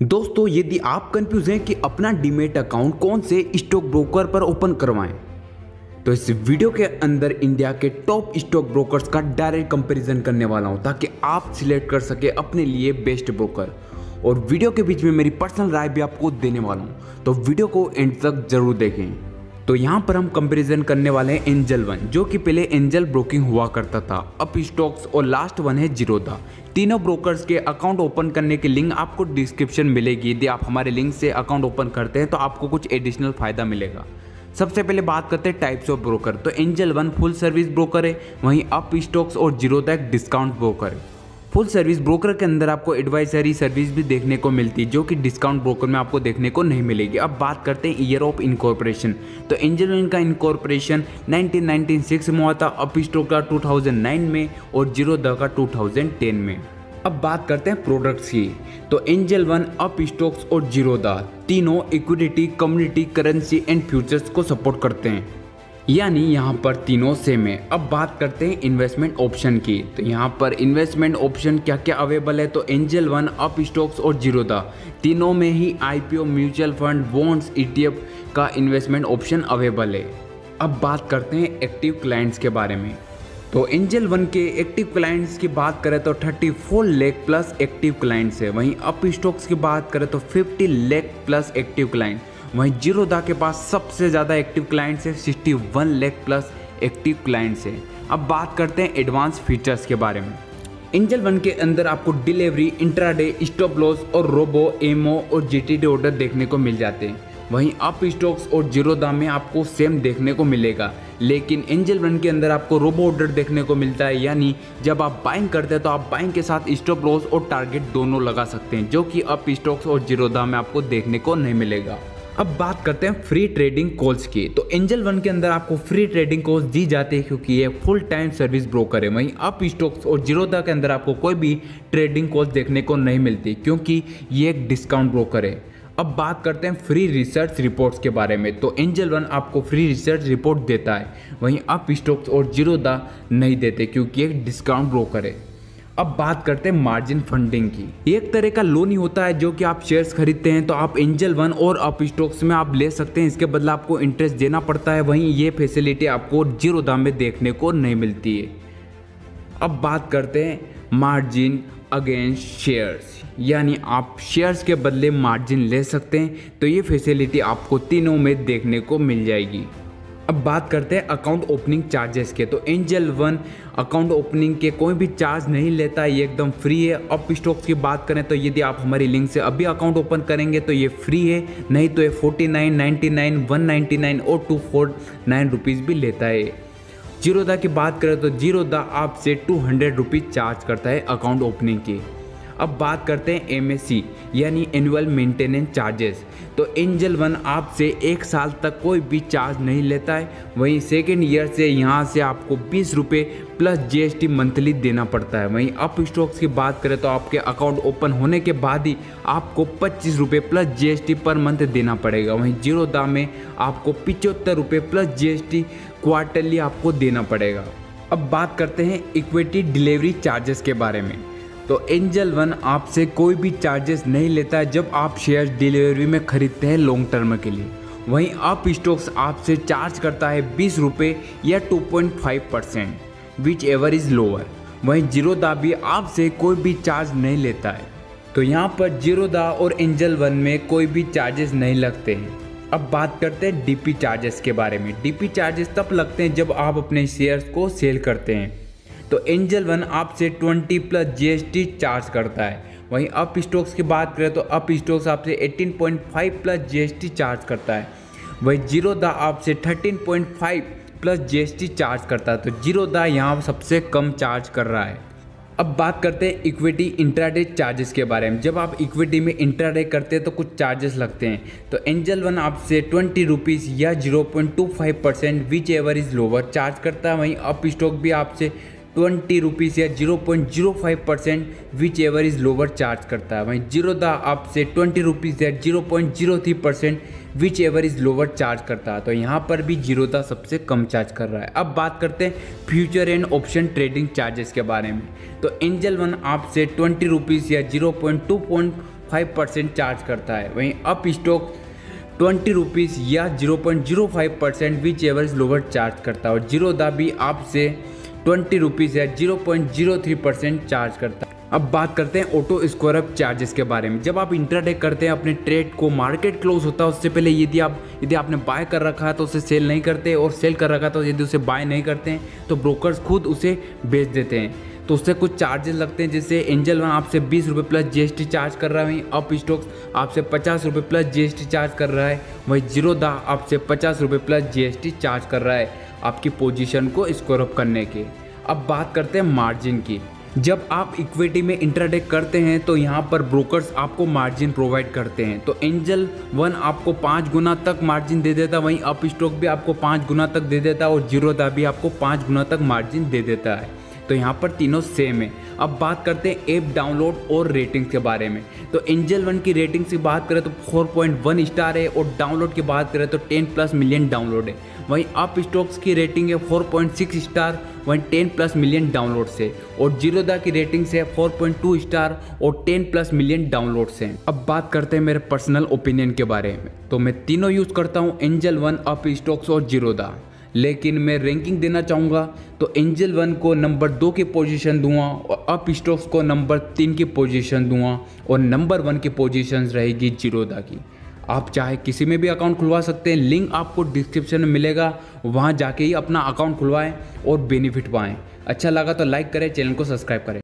दोस्तों, यदि आप कंफ्यूज हैं कि अपना डीमेट अकाउंट कौन से स्टॉक ब्रोकर पर ओपन करवाएं, तो इस वीडियो के अंदर इंडिया के टॉप स्टॉक ब्रोकर्स का डायरेक्ट कंपैरिजन करने वाला हूं ताकि आप सिलेक्ट कर सके अपने लिए बेस्ट ब्रोकर। और वीडियो के बीच में मेरी पर्सनल राय भी आपको देने वाला हूं, तो वीडियो को एंड तक जरूर देखें। तो यहाँ पर हम कंपैरिजन करने वाले हैं एंजल वन, जो कि पहले एंजल ब्रोकिंग हुआ करता था, अप स्टॉक्स, और लास्ट वन है जीरोधा। तीनों ब्रोकर्स के अकाउंट ओपन करने की लिंक आपको डिस्क्रिप्शन मिलेगी। यदि आप हमारे लिंक से अकाउंट ओपन करते हैं तो आपको कुछ एडिशनल फायदा मिलेगा। सबसे पहले बात करते हैं टाइप्स ऑफ ब्रोकर। तो angel one full service broker है, वहीं अप स्टॉक्स और जीरोधा एक डिस्काउंट ब्रोकर है। फुल सर्विस ब्रोकर के अंदर आपको एडवाइजरी सर्विस भी देखने को मिलती है, जो कि डिस्काउंट ब्रोकर में आपको देखने को नहीं मिलेगी। अब बात करते हैं ईयर ऑफ इनकॉर्पोरेशन। तो एंजल वन का इनकॉर्पोरेशन 1996 में हुआ था, अप स्टॉक का 2009 में और जीरोधा का 2010 में। अब बात करते हैं प्रोडक्ट्स की। तो एंजल वन, अप स्टॉक्स और जीरोधा तीनों equity, community, currency and futures को सपोर्ट करते हैं, यानी यहाँ पर तीनों सेम है। अब बात करते हैं इन्वेस्टमेंट ऑप्शन की। तो यहाँ पर इन्वेस्टमेंट ऑप्शन क्या क्या अवेलेबल है। तो एंजल वन, अप स्टॉक्स और जीरोधा तीनों में ही IPO, mutual fund, bonds, ETF का इन्वेस्टमेंट ऑप्शन अवेलेबल है। अब बात करते हैं एक्टिव क्लाइंट्स के बारे में। तो एंजल वन के एक्टिव क्लाइंट्स की बात करें तो 34 लाख प्लस एक्टिव क्लाइंट्स है। वहीं अप स्टॉक्स की बात करें तो 50 लाख प्लस एक्टिव क्लाइंट। वहीं जीरोधा के पास सबसे ज़्यादा एक्टिव क्लाइंट्स है, 61 लाख प्लस एक्टिव क्लाइंट्स है। अब बात करते हैं एडवांस फीचर्स के बारे में। एंजल वन के अंदर आपको डिलीवरी, इंट्राडे, स्टॉप लॉस और रोबो, एमओ और जीटीडी ऑर्डर देखने को मिल जाते हैं। वहीं अप स्टॉक्स और जीरोधा में आपको सेम देखने को मिलेगा, लेकिन एंजल वन के अंदर आपको रोबो ऑर्डर देखने को मिलता है, यानी जब आप बाइंग करते हैं तो आप बाइंग के साथ स्टॉप लॉस और टारगेट दोनों लगा सकते हैं, जो कि अप स्टॉक्स और जीरोधा में आपको देखने को नहीं मिलेगा। अब बात करते हैं फ्री ट्रेडिंग कॉल्स की। तो एंजल वन के अंदर आपको फ्री ट्रेडिंग कॉल्स दी जाती है, क्योंकि ये फुल टाइम सर्विस ब्रोकर है। वहीं अप स्टॉक्स और जीरोधा के अंदर आपको कोई भी ट्रेडिंग कॉल्स देखने को नहीं मिलती, क्योंकि ये एक डिस्काउंट ब्रोकर है। अब बात करते हैं फ्री रिसर्च रिपोर्ट्स के बारे में। तो एंजल वन आपको फ्री रिसर्च रिपोर्ट देता है, वहीं अप स्टॉक्स और जीरोधा नहीं देते, क्योंकि एक डिस्काउंट ब्रोकर है। अब बात करते हैं मार्जिन फंडिंग की। एक तरह का लोन ही होता है, जो कि आप शेयर्स खरीदते हैं तो आप एंजल वन और अप स्टॉक्स में आप ले सकते हैं, इसके बदले आपको इंटरेस्ट देना पड़ता है। वहीं ये फैसिलिटी आपको जीरोधा में देखने को नहीं मिलती है। अब बात करते हैं मार्जिन अगेंस्ट शेयर्स, यानी आप शेयर्स के बदले मार्जिन ले सकते हैं, तो ये फैसिलिटी आपको तीनों में देखने को मिल जाएगी। अब बात करते हैं अकाउंट ओपनिंग चार्जेस के। तो एंजल वन अकाउंट ओपनिंग के कोई भी चार्ज नहीं लेता, ये एकदम फ्री है। अप स्टॉक्स की बात करें तो यदि आप हमारी लिंक से अभी अकाउंट ओपन करेंगे तो ये फ्री है, नहीं तो ये 49, 99, 199 और 249 रुपीज़ भी लेता है। जीरोधा की बात करें तो जीरोधा आपसे 200 रुपीज़ चार्ज करता है अकाउंट ओपनिंग की। अब बात करते हैं एमएसी, यानी एनुअल मेंटेनेंस चार्जेस। तो एंजल वन आपसे 1 साल तक कोई भी चार्ज नहीं लेता है। वहीं सेकेंड ईयर से यहाँ से आपको 20 रुपये प्लस जीएसटी मंथली देना पड़ता है। वहीं अप स्टॉक्स की बात करें तो आपके अकाउंट ओपन होने के बाद ही आपको 25 रुपये प्लस जीएसटी पर मंथ देना पड़ेगा। वहीं जीरोधा में आपको 75 रुपये प्लस जीएसटी क्वार्टरली आपको देना पड़ेगा। अब बात करते हैं इक्विटी डिलीवरी चार्जेस के बारे में। तो एंजल वन आपसे कोई भी चार्जेस नहीं लेता है जब आप शेयर डिलीवरी में खरीदते हैं लॉन्ग टर्म के लिए। वहीं अप स्टॉक्स आपसे चार्ज करता है 20 रुपये या 2.5%, विच एवर इज़ लोअर। वहीं जीरोधा भी आपसे कोई भी चार्ज नहीं लेता है। तो यहाँ पर जीरोधा और एंजल वन में कोई भी चार्जेस नहीं लगते हैं। अब बात करते हैं डीपी चार्जेस के बारे में। डीपी चार्जेस तब लगते हैं जब आप अपने शेयर्स को सेल करते हैं। तो एंजल वन आपसे 20 प्लस जीएसटी चार्ज करता है। वहीं अप स्टॉक्स की बात करें तो अप स्टॉक्स आपसे 18.5 प्लस जीएसटी चार्ज करता है। वहीं जीरोधा आपसे 13.5 प्लस जीएसटी चार्ज करता है। तो जीरोधा यहाँ सबसे कम चार्ज कर रहा है। अब बात करते हैं इक्विटी इंट्राडे चार्जेस के बारे में। जब आप इक्विटी में इंट्राडे करते हैं तो कुछ चार्जेस लगते हैं। तो एंजल वन आपसे 20 रुपीज़ या 0.25%, which ever is lower charge करता है। वहीं अप स्टॉक भी आपसे 20 रुपीज़ या 0.05%, which ever is lower charge करता है। वहीं जीरोधा आपसे 20 रुपीज़ या 0.03%, which ever is lower charge करता है। तो यहाँ पर भी जीरोधा सबसे कम चार्ज कर रहा है। अब बात करते हैं future and option trading charges के बारे में। तो एंजल वन आपसे 20 रुपीज़ या 0.2 5% चार्ज करता है। वहीं अप स्टॉक 20 रुपीज़ या 0.05% विच एवरेज लोअर चार्ज करता है और जीरोधा भी आपसे 20 रुपीज़ या 0.03% चार्ज करता है। अब बात करते हैं ऑटो स्क्वायर अप चार्जेस के बारे में। जब आप इंट्राडे करते हैं अपने ट्रेड को, मार्केट क्लोज होता है उससे पहले यदि आपने बाय कर रखा है तो उसे सेल नहीं करते, और सेल कर रखा है तो यदि उसे बाय नहीं करते हैं तो ब्रोकर्स खुद उसे बेच देते हैं, तो उससे कुछ चार्जेस लगते हैं। जैसे एंजल वन आपसे 20 रुपये प्लस जीएसटी चार्ज कर रहा है, वहीं अप स्टॉक्स आपसे 50 रुपये प्लस जीएसटी चार्ज कर रहा है, वहीं जीरोधा आपसे 50 रुपये प्लस जीएसटी चार्ज कर रहा है आपकी पोजीशन को स्क्वायर अप करने के। अब बात करते हैं मार्जिन की। जब आप इक्विटी में इंट्राडे करते हैं तो यहाँ पर ब्रोकर्स आपको मार्जिन प्रोवाइड करते हैं। तो एंजल वन आपको 5 गुना तक मार्जिन दे देता है, वहीं अप स्टॉक भी आपको 5 गुना तक दे देता है और जीरोधा भी आपको 5 गुना तक मार्जिन दे देता है। तो यहाँ पर तीनों सेम है। अब बात करते हैं ऐप डाउनलोड और रेटिंग के बारे में। तो एंजल वन की रेटिंग की बात करें तो 4.1 स्टार है और डाउनलोड की बात करें तो 10+ मिलियन डाउनलोड है। वहीं अप स्टॉक्स की रेटिंग है 4.6 स्टार, वहीं 10+ मिलियन डाउनलोड से, और जीरोधा की रेटिंग से 4.2 स्टार और 10+ मिलियन डाउनलोड से। अब बात करते हैं मेरे पर्सनल ओपिनियन के बारे में। तो मैं तीनों यूज़ करता हूँ, एंजल वन, अप स्टॉक्स और जीरोधा, लेकिन मैं रैंकिंग देना चाहूँगा तो एंजल वन को नंबर 2 की पोजीशन दूंगा और अप स्टॉक्स को नंबर 3 की पोजीशन दूंगा और नंबर 1 की पोजीशन रहेगी जीरोधा की। आप चाहे किसी में भी अकाउंट खुलवा सकते हैं, लिंक आपको डिस्क्रिप्शन में मिलेगा, वहाँ जाके ही अपना अकाउंट खुलवाएं और बेनिफिट पाएँ। अच्छा लगा तो लाइक करें, चैनल को सब्सक्राइब करें।